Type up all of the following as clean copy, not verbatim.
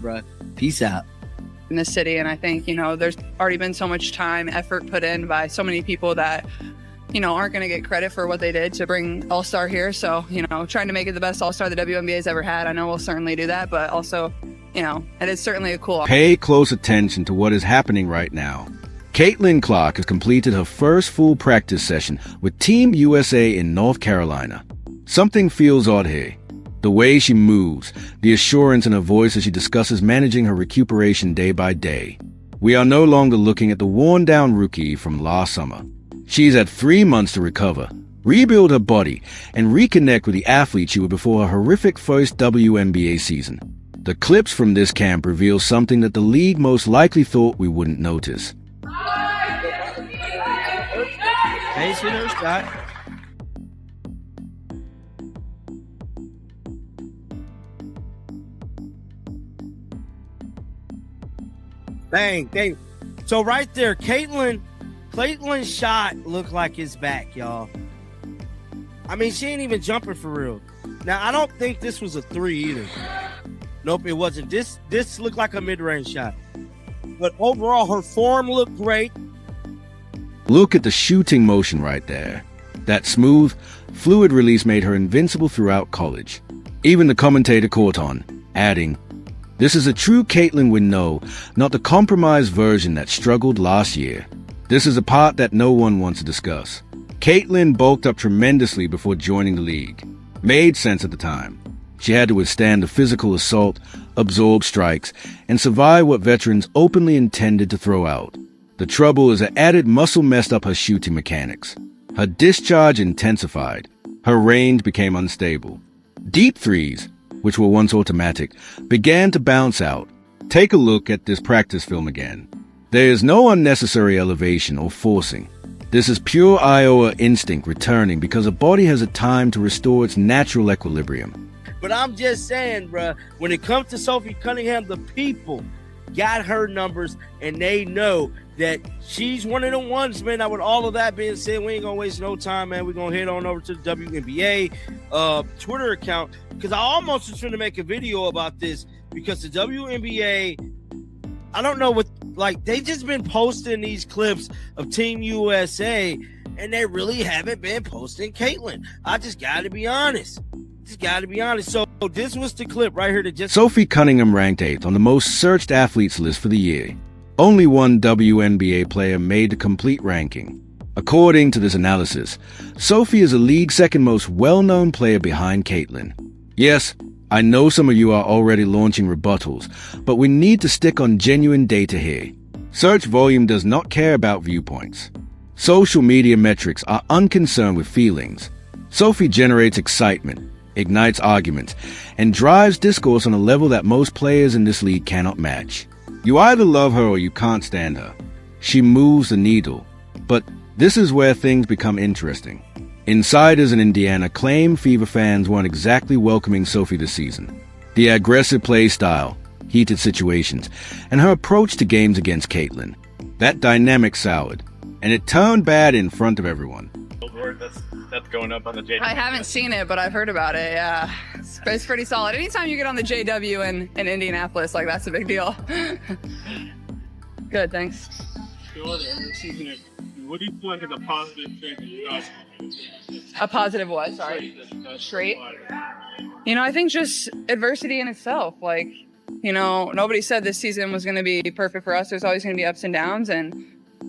bro. Peace out. In this city, and I think, there's already been so much time, effort put in by so many people that, aren't going to get credit for what they did to bring All-Star here. So, trying to make it the best All-Star the WNBA's ever had. I know we'll certainly do that, but also, it is certainly a cool. Pay close attention to what is happening right now. Caitlin Clark has completed her first full practice session with Team USA in North Carolina. Something feels odd here. The way she moves, the assurance in her voice as she discusses managing her recuperation day by day. We are no longer looking at the worn-down rookie from last summer. She's had 3 months to recover, rebuild her body, and reconnect with the athlete she was before her horrific first WNBA season. The clips from this camp reveal something that the league most likely thought we wouldn't notice. Hey, shooter, shot. Dang. So right there, Caitlin's shot looked like it's back, y'all. I mean, she ain't even jumping for real. Now, I don't think this was a 3 either. Nope, it wasn't. This looked like a mid-range shot. But overall, her form looked great. Look at the shooting motion right there. That smooth, fluid release made her invincible throughout college. Even the commentator caught on, adding, "This is a true Caitlin we know, not the compromised version that struggled last year. This is a part that no one wants to discuss." Caitlin bulked up tremendously before joining the league. Made sense at the time. She had to withstand the physical assault, absorb strikes, and survive what veterans openly intended to throw out. The trouble is that added muscle messed up her shooting mechanics. Her discharge intensified. Her range became unstable. Deep threes, which were once automatic, began to bounce out. Take a look at this practice film again. There is no unnecessary elevation or forcing. This is pure Iowa instinct returning because a body has a time to restore its natural equilibrium. But I'm just saying, bruh, when it comes to Sophie Cunningham, the people got her numbers, and they know that she's one of the ones, man. Now, with all of that being said, we ain't going to waste no time, man. We're going to head on over to the WNBA Twitter account, because I almost was trying to make a video about this, because the WNBA, I don't know what, like, they just been posting these clips of Team USA, and they really haven't been posting Caitlin. I just got to be honest. So this was the clip right here that just... Sophie Cunningham ranked 8th on the most searched athletes list for the year. Only one WNBA player made the complete ranking. According to this analysis, Sophie is the league's second most well-known player behind Caitlin. Yes, I know some of you are already launching rebuttals, but we need to stick on genuine data here. Search volume does not care about viewpoints. Social media metrics are unconcerned with feelings. Sophie generates excitement, ignites arguments, and drives discourse on a level that most players in this league cannot match. You either love her or you can't stand her. She moves the needle. But this is where things become interesting. Insiders in Indiana claim Fever fans weren't exactly welcoming Sophie this season. The aggressive play style, heated situations, and her approach to games against Caitlin. That dynamic soured, and it turned bad in front of everyone. That's going up on the JW. I haven't seen it, but I've heard about it. Yeah, it's pretty solid. Anytime you get on the JW in Indianapolis, like, that's a big deal. Good, thanks. What do you feel like is a positive trait that you guys? A positive what? Sorry. Trait. I think just adversity in itself. Like, nobody said this season was going to be perfect for us. There's always going to be ups and downs, and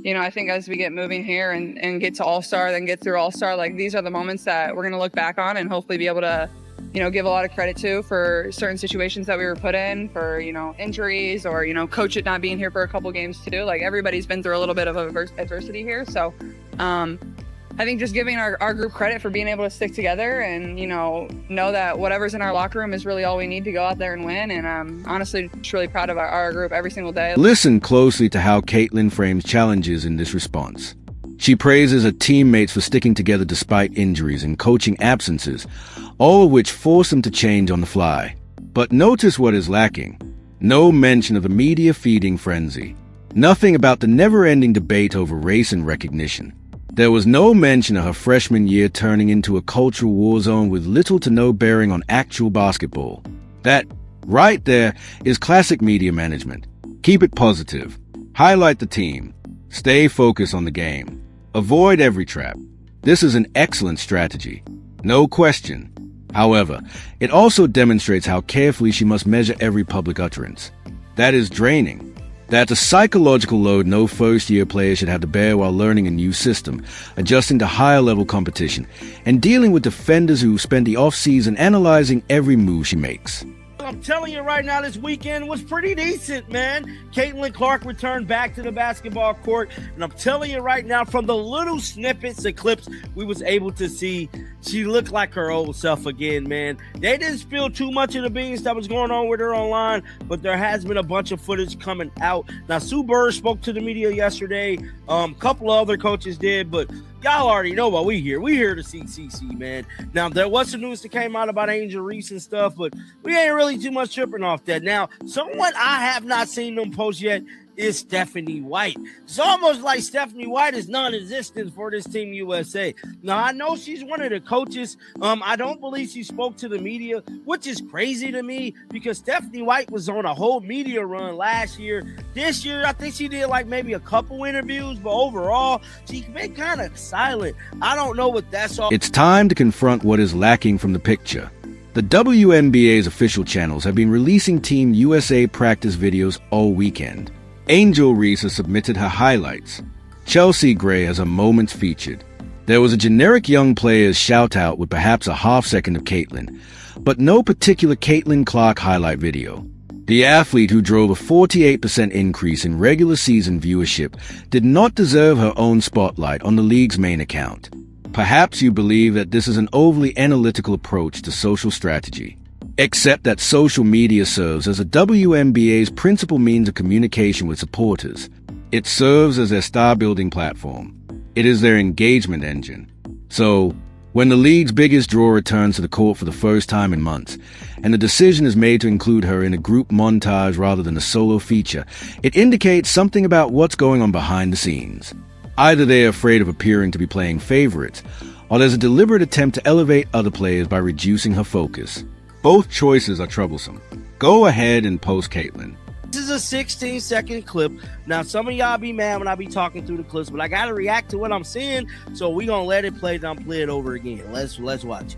I think as we get moving here and get to All-Star, then get through All-Star, like, these are the moments that we're going to look back on and hopefully be able to, give a lot of credit to for certain situations that we were put in, for, injuries, or, coach it not being here for a couple games too. Like, everybody's been through a little bit of adversity here. So I think just giving our group credit for being able to stick together and, know that whatever's in our locker room is really all we need to go out there and win. And I'm honestly just really proud of our group every single day. Listen closely to how Caitlin frames challenges in this response. She praises her teammates for sticking together despite injuries and coaching absences, all of which force them to change on the fly. But notice what is lacking. No mention of the media feeding frenzy. Nothing about the never-ending debate over race and recognition. There was no mention of her freshman year turning into a cultural war zone with little to no bearing on actual basketball. That Right there is classic media management. Keep it positive. Highlight the team. Stay focused on the game. Avoid every trap. This is an excellent strategy. No question. However, it also demonstrates how carefully she must measure every public utterance. That is draining. That's a psychological load no first-year player should have to bear while learning a new system, adjusting to higher-level competition, and dealing with defenders who spend the off-season analyzing every move she makes. I'm telling you right now, this weekend was pretty decent, man. Caitlin Clark returned back to the basketball court, and I'm telling you right now, from the little snippets of clips we was able to see, she looked like her old self again, man. They didn't spill too much of the beans that was going on with her online, but there has been a bunch of footage coming out. Now, Sue Bird spoke to the media yesterday. A couple of other coaches did, but y'all already know what we hear. We here to see CC, man. Now, there was some news that came out about Angel Reese and stuff, but we ain't really too much tripping off that. Now, someone I have not seen them post yet is Stephanie White. It's almost like Stephanie White is non-existent for this Team USA. Now, I know she's one of the coaches. I don't believe she spoke to the media, which is crazy to me because Stephanie White was on a whole media run last year. This year, I think she did like maybe a couple interviews, but overall, she's been kind of silent. I don't know what that's all. It's time to confront what is lacking from the picture. The WNBA's official channels have been releasing Team USA practice videos all weekend. Angel Reese has submitted her highlights. Chelsea Gray has her moments featured. There was a generic young player's shout-out with perhaps a half-second of Caitlin, but no particular Caitlin Clark highlight video. The athlete who drove a 48% increase in regular season viewership did not deserve her own spotlight on the league's main account. Perhaps you believe that this is an overly analytical approach to social strategy. Except that social media serves as a WNBA's principal means of communication with supporters. It serves as their star-building platform. It is their engagement engine. So, when the league's biggest draw returns to the court for the first time in months, and the decision is made to include her in a group montage rather than a solo feature, it indicates something about what's going on behind the scenes. Either they are afraid of appearing to be playing favorites, or there's a deliberate attempt to elevate other players by reducing her focus. Both choices are troublesome. Go ahead and post Caitlin. This is a 16-second clip. Now, some of y'all be mad when I be talking through the clips, but I got to react to what I'm seeing, so we going to let it play, then play it over again. Let's watch it.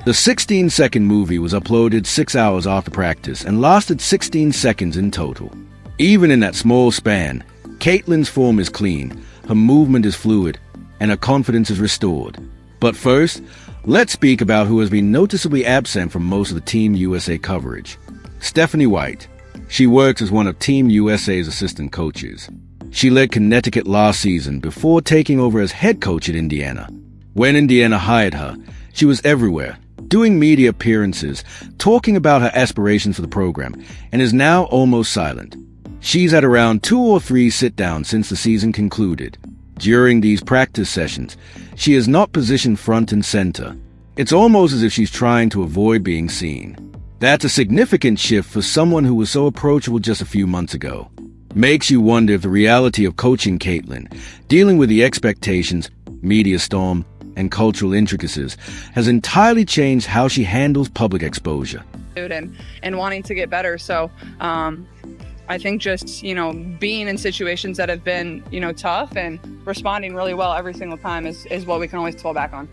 The 16-second movie was uploaded 6 hours after practice and lasted 16 seconds in total. Even in that small span, Caitlin's form is clean, her movement is fluid, and her confidence is restored. But first, let's speak about who has been noticeably absent from most of the Team USA coverage. Stephanie White. She works as one of Team USA's assistant coaches. She led Connecticut last season before taking over as head coach at Indiana. When Indiana hired her, she was everywhere, doing media appearances, talking about her aspirations for the program, and is now almost silent. She's had around 2 or 3 sit-downs since the season concluded. During these practice sessions, she is not positioned front and center. It's almost as if she's trying to avoid being seen. That's a significant shift for someone who was so approachable just a few months ago. Makes you wonder if the reality of coaching Caitlin, dealing with the expectations, media storm, and cultural intricacies, has entirely changed how she handles public exposure. And wanting to get better. So I think just, being in situations that have been, tough and responding really well every single time is what we can always fall back on.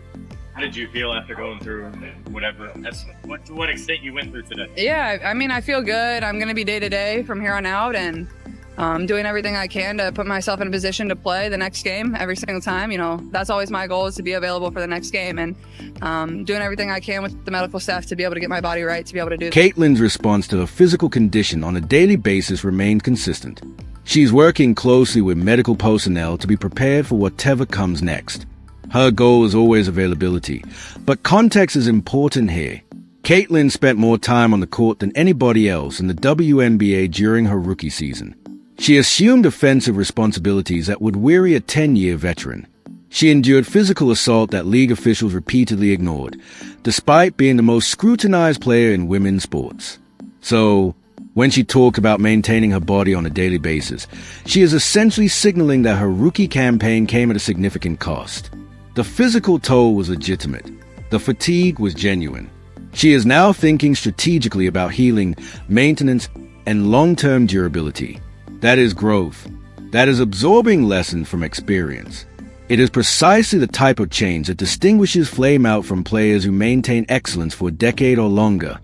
How did you feel after going through whatever, to what extent you went through today? Yeah, I feel good. I'm going to be day to day from here on out, and doing everything I can to put myself in a position to play the next game every single time. That's always my goal, is to be available for the next game, and doing everything I can with the medical staff to be able to get my body right, to be able to do that. Caitlin's response to her physical condition on a daily basis remained consistent. She's working closely with medical personnel to be prepared for whatever comes next. Her goal is always availability, but context is important here. Caitlin spent more time on the court than anybody else in the WNBA during her rookie season. She assumed offensive responsibilities that would weary a 10-year veteran. She endured physical assault that league officials repeatedly ignored, despite being the most scrutinized player in women's sports. So, when she talked about maintaining her body on a daily basis, she is essentially signaling that her rookie campaign came at a significant cost. The physical toll was legitimate. The fatigue was genuine. She is now thinking strategically about healing, maintenance, and long-term durability. That is growth. That is absorbing lessons from experience. It is precisely the type of change that distinguishes Flame Out from players who maintain excellence for a decade or longer.